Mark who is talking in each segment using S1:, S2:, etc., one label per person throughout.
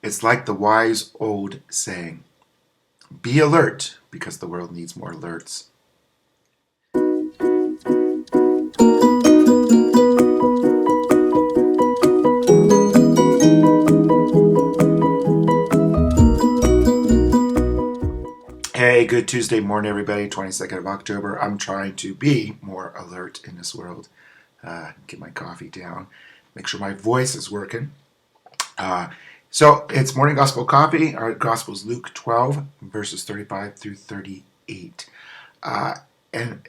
S1: It's like the wise old saying, be alert because the world needs more alerts. Hey, good Tuesday morning, everybody. 22nd of October. I'm trying to be more alert in this world. Get my coffee down, make sure my voice is working. So it's Morning Gospel Coffee. Our Gospel is Luke 12, verses 35 through 38. And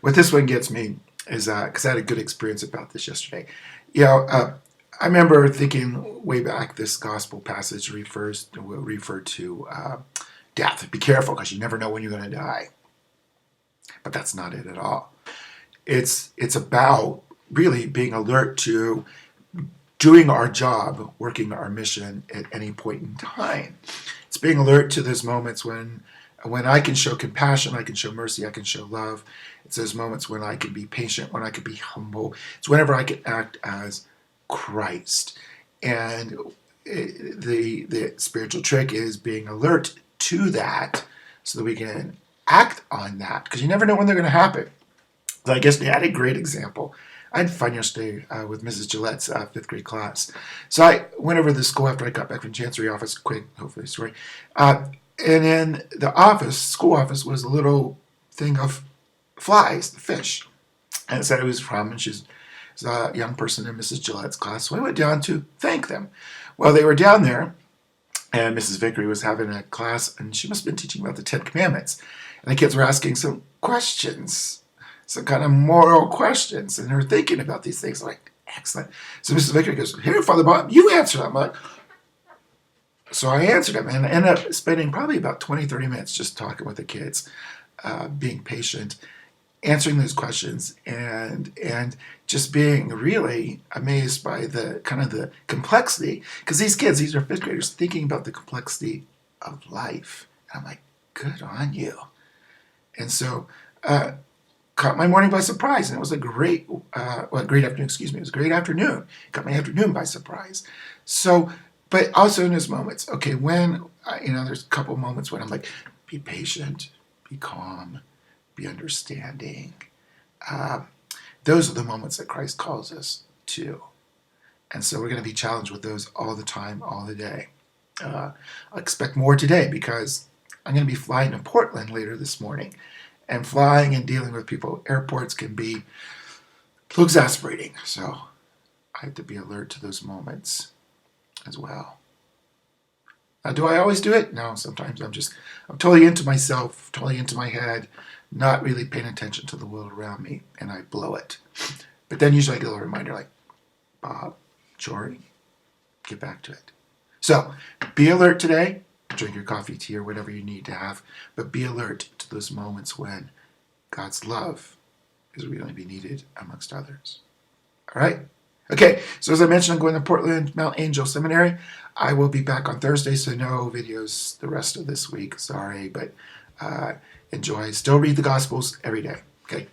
S1: what this one gets me is, because I had a good experience about this yesterday. I remember thinking way back, this Gospel passage will refer to death. Be careful because you never know when you're going to die. But that's not it at all. It's about really being alert to doing our job, working our mission at any point in time. It's being alert to those moments when I can show compassion, I can show mercy, I can show love. It's those moments when I can be patient, when I can be humble. It's whenever I can act as Christ. And the spiritual trick is being alert to that so that we can act on that, because you never know when they're going to happen. So I guess they had a great example. I had fun yesterday with Mrs. Gillette's fifth grade class. So I went over to the school after I got back from Chancery office, quick, hopefully, story. And in the school office, was a little thing of flies, the fish. And it said it was from, and she's a young person in Mrs. Gillette's class. So I went down to thank them. Well, they were down there, and Mrs. Vickery was having a class, and she must have been teaching about the Ten Commandments. And the kids were asking some questions, some kind of moral questions, and they're thinking about these things. I'm like, excellent. So Mrs. Vickery goes, here, Father Bob, you answer them. Like, so I answered them, and I ended up spending probably about 20, 30 minutes just talking with the kids, being patient, answering those questions, and just being really amazed by the kind of the complexity, because these are fifth graders thinking about the complexity of life. And I'm like, good on you. And so caught my morning by surprise, and it was a great afternoon, excuse me. It was a great afternoon. Caught my afternoon by surprise. So, but also in those moments, okay, when, there's a couple moments when I'm like, be patient, be calm, be understanding. Those are the moments that Christ calls us to. And so we're going to be challenged with those all the time, all the day. I expect more today because I'm going to be flying to Portland later this morning. And flying and dealing with people at airports can be a little exasperating. So I have to be alert to those moments as well. Do I always do it? No, sometimes I'm totally into myself, totally into my head, not really paying attention to the world around me, and I blow it. But then usually I get a little reminder like, Bob, Jory, get back to it. So be alert today. Drink your coffee, tea, or whatever you need to have, but be alert to those moments when God's love is really going to be needed amongst others. All right? Okay, so as I mentioned, I'm going to Portland Mount Angel Seminary. I will be back on Thursday, so no videos the rest of this week. Sorry, but enjoy. Still read the Gospels every day. Okay,